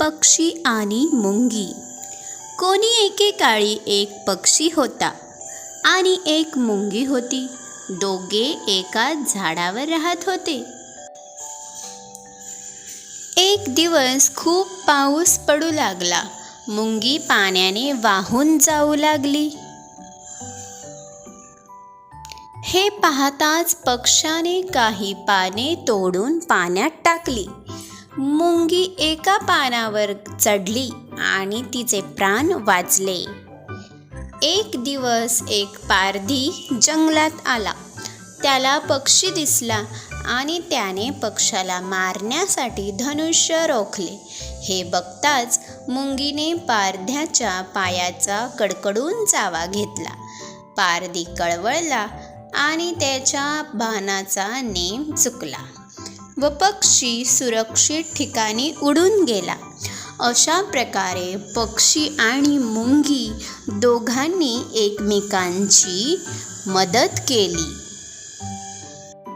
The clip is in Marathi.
पक्षी आणि मुंगी. कोणी एकेकाळी एक पक्षी होता आणि एक मुंगी होती. दोघे एका झाडावर राहत होते. एक दिवस खूप पाऊस पडू लागला. मुंगी पाण्याने वाहून जाऊ लागली. हे पाहताच पक्ष्याने काही पाने तोडून पाण्यात टाकली. मुंगी एका पानावर चढली आणि तिचे प्राण वाचले. एक दिवस एक पारधी जंगलात आला. त्याला पक्षी दिसला आणि त्याने पक्षाला मारण्यासाठी धनुष्य रोखले. हे बघताच मुंगीने पारध्याच्या पायाचा कडकडून चावा घेतला. पारधी कळवळला आणि त्याच्या बाणाचा नेम चुकला व पक्षी सुरक्षित ठिकाणी उडून गेला. अशा प्रकारे पक्षी आणि मुंगी दोघांनी एकमेकांची मदत केली.